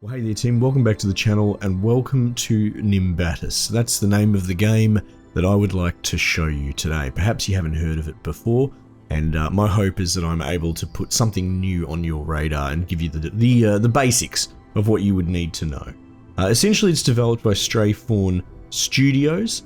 Well, hey there team, welcome back to the channel and welcome to Nimbatus. That's the name of the game that I would like to show you today. Perhaps you haven't heard of it before, and my hope is that I'm able to put something new on your radar and give you the basics of what you would need to know. Essentially, it's developed by Stray Fawn Studios.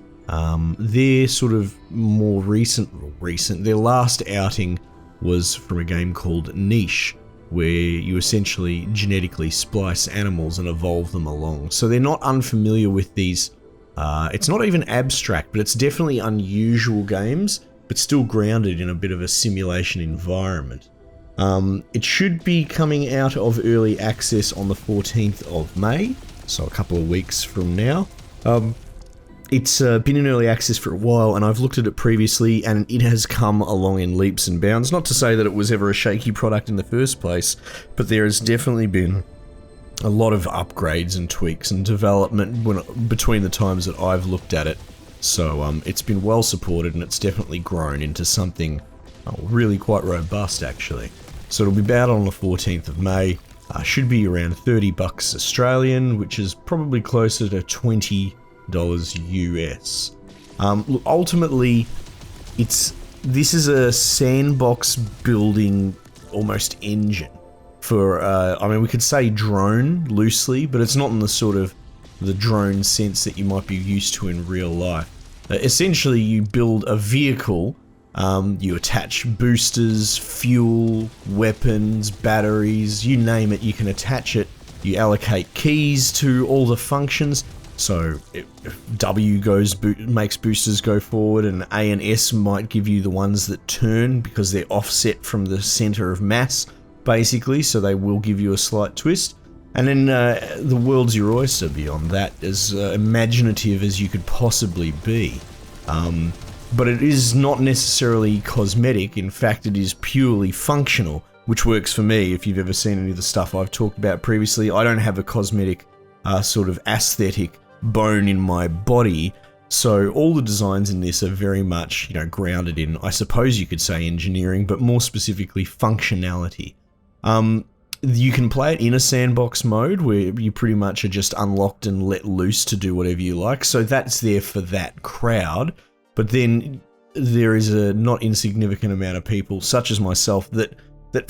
They're sort of more recent. Their last outing was from a game called Niche, where you essentially genetically splice animals and evolve them along. So they're not unfamiliar with these, it's not even abstract, but it's definitely unusual games, but still grounded in a bit of a simulation environment. It should be coming out of early access on the 14th of May, so a couple of weeks from now. It's been in early access for a while, and I've looked at it previously, and it has come along in leaps and bounds. Not to say that it was ever a shaky product in the first place, but there has definitely been a lot of upgrades and tweaks and development between the times that I've looked at it. So it's been well supported, and it's definitely grown into something really quite robust, actually. So it'll be out on the 14th of May. Should be around $30 Australian, which is probably closer to $20 US. Look, ultimately, this is a sandbox building almost engine for, I mean, we could say drone loosely, but it's not in the sort of the drone sense that you might be used to in real life. Essentially, you build a vehicle, you attach boosters, fuel, weapons, batteries, you name it, you can attach it. You allocate keys to all the functions. So if W makes boosters go forward, and A and S might give you the ones that turn because they're offset from the center of mass, basically, so they will give you a slight twist. And then the world's your oyster beyond that, as imaginative as you could possibly be. But it is not necessarily cosmetic. In fact, it is purely functional, which works for me. If you've ever seen any of the stuff I've talked about previously, I don't have a cosmetic sort of aesthetic bone in my body, so all the designs in this are very much, grounded in, I suppose you could say, engineering, but more specifically functionality. You can play it in a sandbox mode where you pretty much are just unlocked and let loose to do whatever you like, so that's there for that crowd. But then there is a not insignificant amount of people, such as myself, that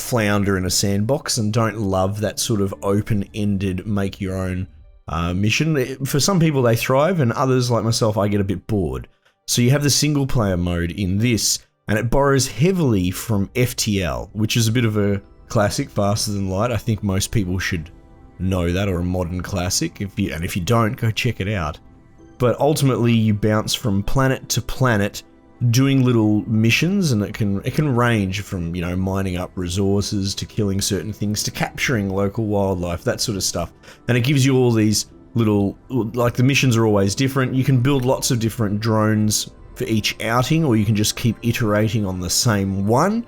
flounder in a sandbox and don't love that sort of open-ended, make your own mission. For some people they thrive, and others like myself, I get a bit bored. So you have the single player mode in this, and it borrows heavily from FTL, which is a bit of a classic, faster than light. I think most people should know that, or a modern classic. If you don't, go check it out. But ultimately you bounce from planet to planet doing little missions, and it can range from, mining up resources to killing certain things to capturing local wildlife, that sort of stuff. And it gives you all these little, like, the missions are always different. You can build lots of different drones for each outing, or you can just keep iterating on the same one,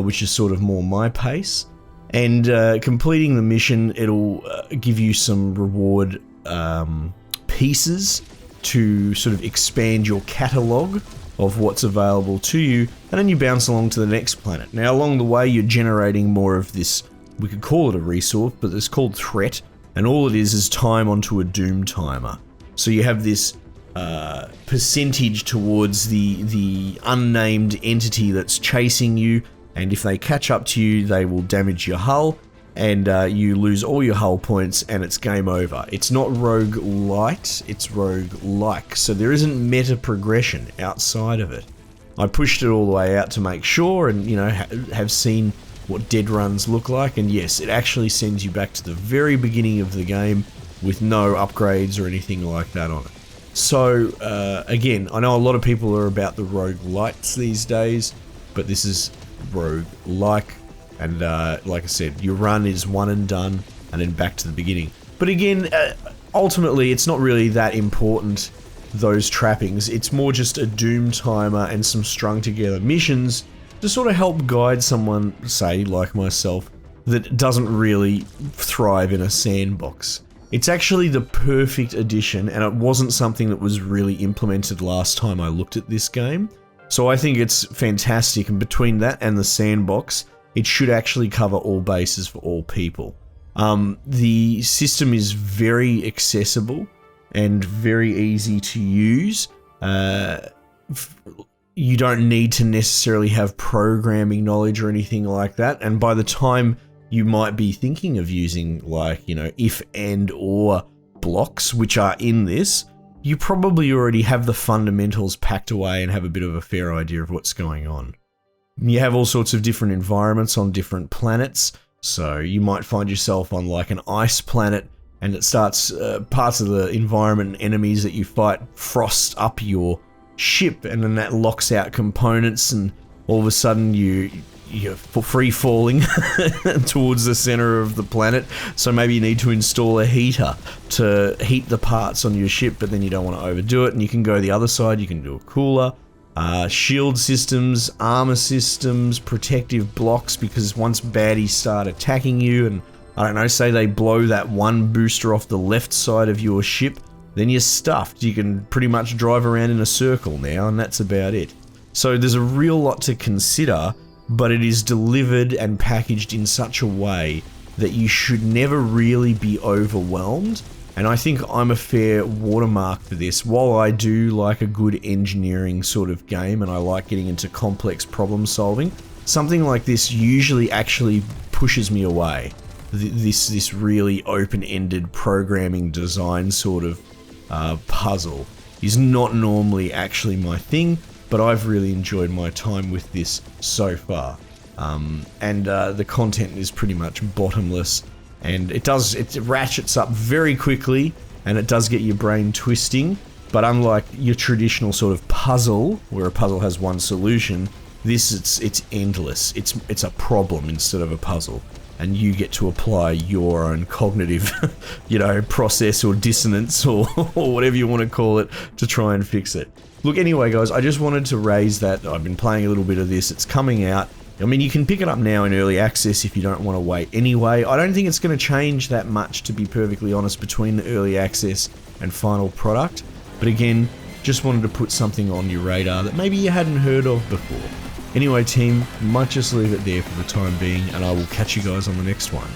which is sort of more my pace. And completing the mission, it'll give you some reward pieces to sort of expand your catalogue of what's available to you, and then you bounce along to the next planet. Now, along the way, you're generating more of this, we could call it a resource, but it's called threat, and all it is time onto a doom timer. So you have this percentage towards the unnamed entity that's chasing you, and if they catch up to you, they will damage your hull, and you lose all your hull points, and it's game over. It's not roguelite, it's roguelike, so there isn't meta progression outside of it. I pushed it all the way out to make sure, and have seen what dead runs look like, and yes, it actually sends you back to the very beginning of the game with no upgrades or anything like that on it. So again, I know a lot of people are about the roguelites these days, but this is roguelike. And like I said, your run is one and done, and then back to the beginning. But again, ultimately, it's not really that important, those trappings. It's more just a doom timer and some strung together missions to sort of help guide someone, say, like myself, that doesn't really thrive in a sandbox. It's actually the perfect addition, and it wasn't something that was really implemented last time I looked at this game. So I think it's fantastic, and between that and the sandbox, it should actually cover all bases for all people. The system is very accessible and very easy to use. You don't need to necessarily have programming knowledge or anything like that, and by the time you might be thinking of using, like, you know, if, and, or blocks, which are in this, you probably already have the fundamentals packed away and have a bit of a fair idea of what's going on. You have all sorts of different environments on different planets, so you might find yourself on like an ice planet, and it starts, parts of the environment and enemies that you fight frost up your ship, and then that locks out components, and all of a sudden you're free falling towards the center of the planet. So maybe you need to install a heater to heat the parts on your ship, but then you don't want to overdo it, and you can go the other side. You can do a cooler, shield systems, armor systems, protective blocks, because once baddies start attacking you, and I don't know, say they blow that one booster off the left side of your ship, then you're stuffed. You can pretty much drive around in a circle now, and that's about it. So there's a real lot to consider, but it is delivered and packaged in such a way that you should never really be overwhelmed. And I think I'm a fair watermark for this. While I do like a good engineering sort of game, and I like getting into complex problem solving, something like this usually actually pushes me away. This really open-ended programming design sort of puzzle is not normally actually my thing, but I've really enjoyed my time with this so far. The content is pretty much bottomless, and it ratchets up very quickly, and it does get your brain twisting, but unlike your traditional sort of puzzle, where a puzzle has one solution, this it's endless. It's a problem instead of a puzzle, and you get to apply your own cognitive, you know, process or dissonance or whatever you want to call it to try and fix it. Look, anyway, guys, I just wanted to raise that. I've been playing a little bit of this. It's coming out. I mean, you can pick it up now in early access if you don't want to wait anyway. I don't think it's going to change that much, to be perfectly honest, between the early access and final product. But again, just wanted to put something on your radar that maybe you hadn't heard of before. Anyway, team, might just leave it there for the time being, and I will catch you guys on the next one.